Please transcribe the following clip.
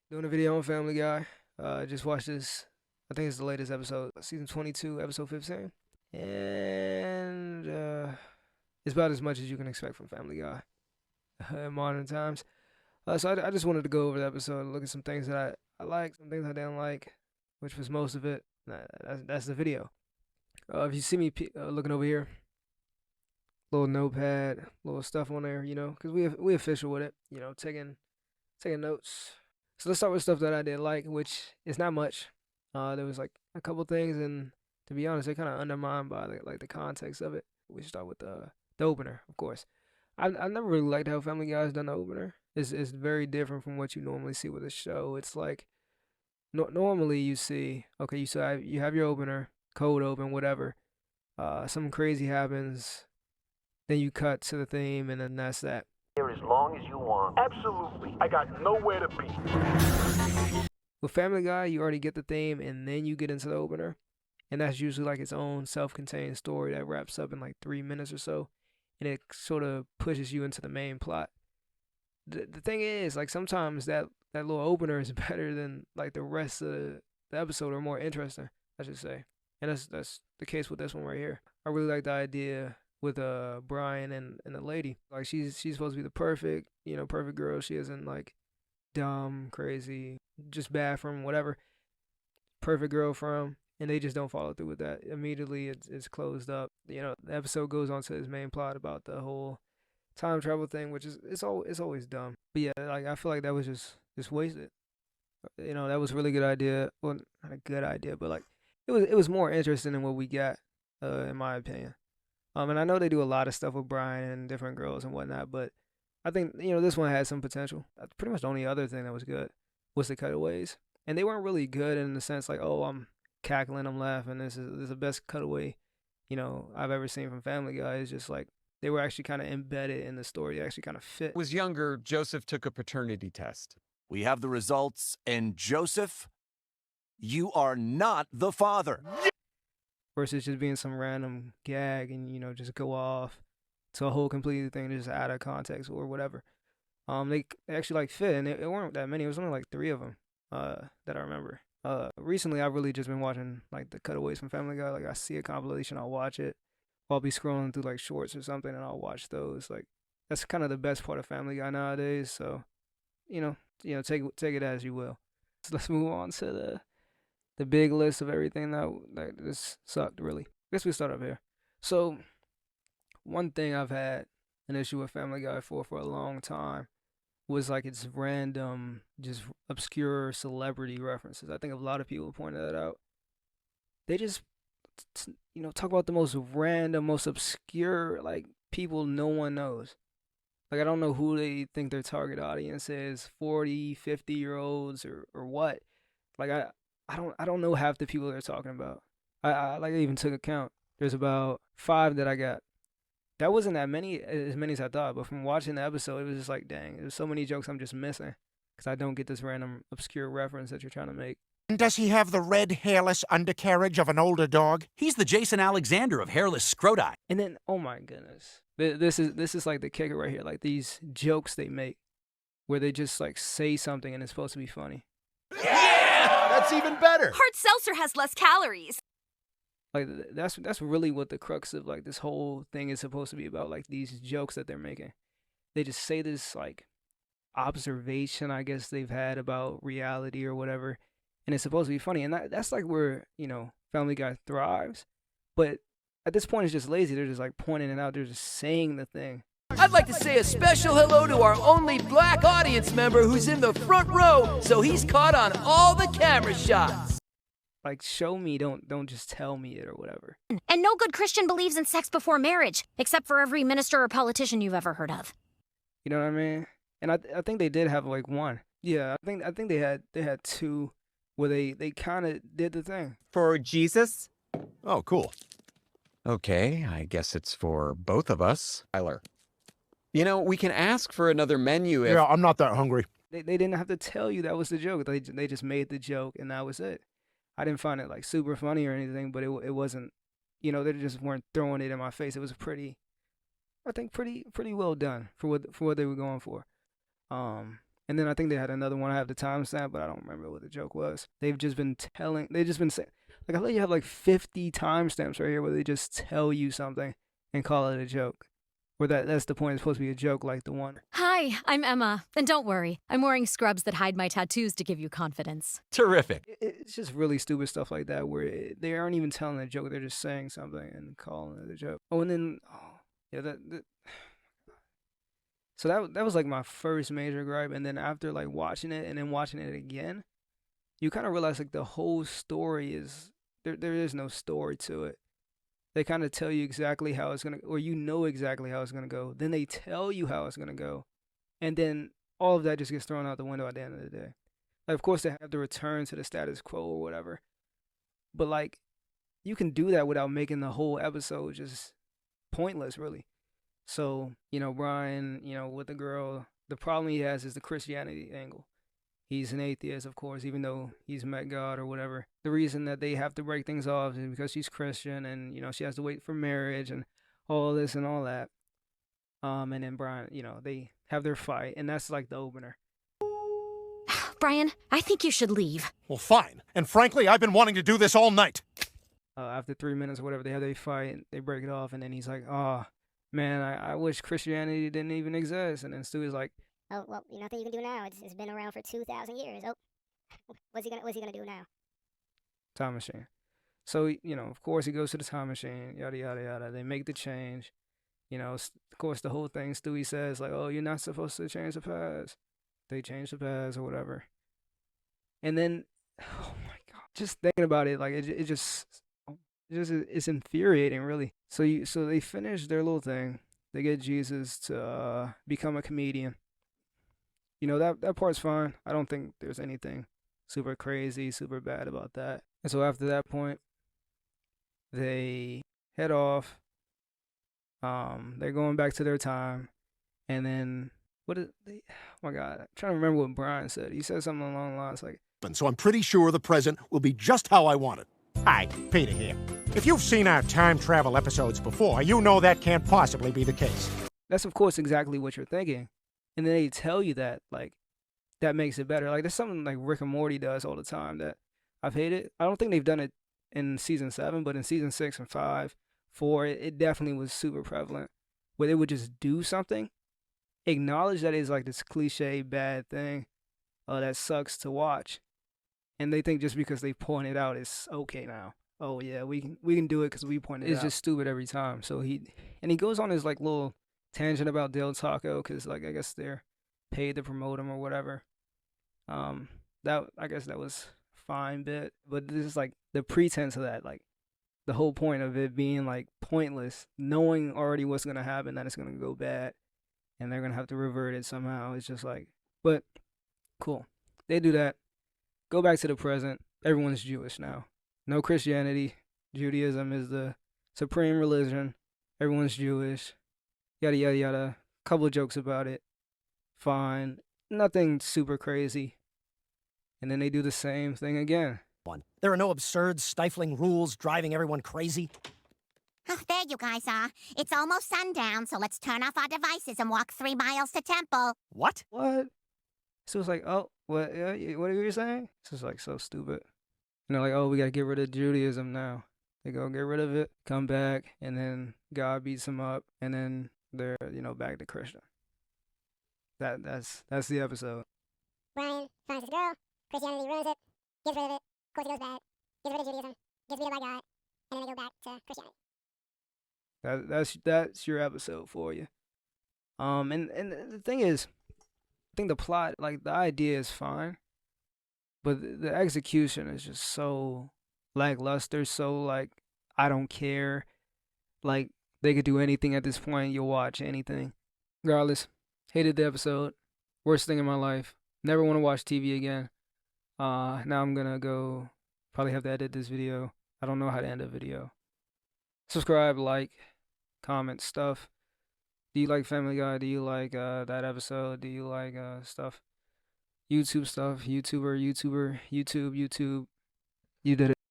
Doing a video on Family Guy. Just watched this. I think it's the latest episode, season 22, episode 15, and it's about as much as you can expect from Family Guy in modern times. So I just wanted to go over the episode and look at some things that I like, some things I didn't like, which was most of it. That's the video. If you see me looking over here, little notepad, little stuff on there, because we official with it, taking notes. So let's start with stuff that I did like, which is not much. There was like a couple things, and to be honest, they kind of undermined by the context of it. We should start with the opener, of course. I never really liked how Family Guy's done the opener. It's very different from what you normally see with a show. It's like normally you see, okay, you have your opener, cold open, whatever. Something crazy happens, then you cut to the theme, and then that's that. Here as long as you want. Absolutely. I got nowhere to be. With Family Guy, you already get the theme, and then you get into the opener. And that's usually like its own self-contained story that wraps up in like 3 minutes or so. And it sort of pushes you into the main plot. The thing is, like, sometimes that little opener is better than like the rest of the episode, or more interesting, I should say. And that's the case with this one right here. I really like the idea with Brian and the lady. Like, she's supposed to be the perfect girl. She isn't like dumb, crazy, just bad from whatever. Perfect girl from, and they just don't follow through with that. Immediately it's closed up. The episode goes on to its main plot about the whole time travel thing, which is it's always dumb. But yeah, like, I feel like that was just wasted. That was a really good idea. Well, not a good idea, but like it was more interesting than what we got, in my opinion. And I know they do a lot of stuff with Brian and different girls and whatnot, but I think this one had some potential. That's pretty much the only other thing that was good was the cutaways, and they weren't really good in the sense like, oh, I'm cackling, I'm laughing. This is the best cutaway, I've ever seen from Family Guy. It's just like they were actually kind of embedded in the story. They actually kind of fit. Was younger, Joseph took a paternity test. We have the results, and Joseph, you are not the father. Versus just being some random gag and just go off to a whole completely thing just out of context or whatever. They actually like fit, and it weren't that many. It was only like 3 of them that I remember. Recently I've really just been watching like the cutaways from Family Guy. Like, I see a compilation, I'll watch it. I'll be scrolling through like shorts or something, and I'll watch those. Like, that's kind of the best part of Family Guy nowadays. So, take it as you will. So let's move on to the big list of everything that just sucked, really. I guess we start up here. So, one thing I've had an issue with Family Guy for a long time was like its random, just obscure celebrity references. I think a lot of people pointed that out. They just, talk about the most random, most obscure, like, people no one knows. Like, I don't know who they think their target audience is, 40, 50-year-olds or what. Like, I don't know half the people they're talking about. I even took account. There's about 5 that I got. That wasn't that many, as many as I thought, but from watching the episode, it was just like, dang, there's so many jokes I'm just missing because I don't get this random obscure reference that you're trying to make. Does he have the red hairless undercarriage of an older dog? He's the Jason Alexander of hairless scroti. And then, oh my goodness, this is like the kicker right here. Like, these jokes they make where they just like say something and it's supposed to be funny. Yeah! That's even better. Hard seltzer has less calories. Like, that's really what the crux of like this whole thing is supposed to be about. Like, these jokes that they're making, they just say this like observation, I guess, they've had about reality or whatever, and it's supposed to be funny. And that's like where Family Guy thrives. But at this point, it's just lazy. They're just like pointing it out. They're just saying the thing. I'd like to say a special hello to our only black audience member who's in the front row, so he's caught on all the camera shots. Like, show me, don't just tell me it or whatever. And no good Christian believes in sex before marriage, except for every minister or politician you've ever heard of. You know what I mean? And I think they did have like one. Yeah, I think they had 2 where they kind of did the thing. For Jesus? Oh, cool. Okay, I guess it's for both of us. Tyler. We can ask for another menu if... Yeah, I'm not that hungry. They didn't have to tell you that was the joke. They just made the joke, and that was it. I didn't find it like super funny or anything, but it wasn't, they just weren't throwing it in my face. It was pretty well done for what they were going for. And then I think they had another one. I have the timestamp, but I don't remember what the joke was. They've just been saying, like, I thought you have like 50 timestamps right here where they just tell you something and call it a joke. Or that's the point. It's supposed to be a joke like the one. Hi, I'm Emma. And don't worry, I'm wearing scrubs that hide my tattoos to give you confidence. Terrific. It's just really stupid stuff like that where they aren't even telling a joke. They're just saying something and calling it a joke. Oh, and then, yeah, so that was like my first major gripe. And then after like watching it and then watching it again, you kind of realize like the whole story is, there is no story to it. They kind of tell you exactly how it's going to, or you know exactly how it's going to go. Then they tell you how it's going to go. And then all of that just gets thrown out the window at the end of the day. Like, of course, they have to return to the status quo or whatever. But, like, you can do that without making the whole episode just pointless, really. So, Brian, with the girl, the problem he has is the Christianity angle. He's an atheist, of course, even though he's met God or whatever. The reason that they have to break things off is because she's Christian and, she has to wait for marriage and all this and all that. And then Brian, they have their fight, and that's like the opener. Brian, I think you should leave. Well, fine. And frankly, I've been wanting to do this all night. After 3 minutes or whatever, they have their fight, and they break it off, and then he's like, oh, man, I wish Christianity didn't even exist. And then Stewie's like, oh, well, nothing you can do now. It's been around for 2,000 years. Oh, what's he gonna do now? Time machine. So, of course he goes to the time machine, yada, yada, yada. They make the change. Of course, the whole thing, Stewie says, like, oh, you're not supposed to change the past. They change the past or whatever. And then, oh my God, just thinking about it, like, it's infuriating, really. So they finish their little thing. They get Jesus to become a comedian. That part's fine. I don't think there's anything super crazy, super bad about that. And so after that point, they head off. They're going back to their time. And then, oh my God, I'm trying to remember what Brian said. He said something along the lines like, And so I'm pretty sure the present will be just how I want it. Hi, Peter here. If you've seen our time travel episodes before, you know that can't possibly be the case. that's of course exactly what you're thinking. And then they tell you that, like, that makes it better. Like, there's something like Rick and Morty does all the time that I've hated. I don't think they've done it in season 7, but in season 6 and 5, 4, it definitely was super prevalent, where they would just do something, acknowledge that it's like this cliche bad thing that sucks to watch, and they think just because they point it out, it's okay now. Oh yeah, we can do it because we pointed it out. It's just stupid every time. So he goes on his like little tangent about Del Taco because, like, I guess they're paid to promote him or whatever. I guess that was fine bit, but this is like the pretense of that, like the whole point of it being like pointless, knowing already what's gonna happen, that it's gonna go bad, and they're gonna have to revert it somehow. It's just like, but cool. They do that. Go back to the present. Everyone's Jewish now. No Christianity. Judaism is the supreme religion. Everyone's Jewish. Yada, yada, yada. Couple of jokes about it. Fine. Nothing super crazy. And then they do the same thing again. There are no absurd, stifling rules driving everyone crazy. Oh, there you guys are. It's almost sundown, so let's turn off our devices and walk 3 miles to temple. What? What? So it's like, oh, what are you saying? It's just like so stupid. Like, oh, we gotta get rid of Judaism now. They go get rid of it, come back, and then God beats them up, and then they're, back to Christian. That's the episode. Brian finds his girl. Christianity ruins it. Gets rid of it. Of course it goes bad. Gets rid of Judaism. Gets beat up by God. And then they go back to Christianity. That's your episode for you. And the thing is, I think the plot, like the idea is fine, but the execution is just so lackluster, so like I don't care. Like they could do anything at this point, you'll watch anything. Regardless, hated the episode. Worst thing in my life. Never want to watch TV again. Now I'm gonna go probably have to edit this video. I don't know how to end a video. Subscribe, like, comment, stuff. Do you like Family Guy? Do you like that episode? Do you like stuff? YouTube stuff, YouTube. You did it.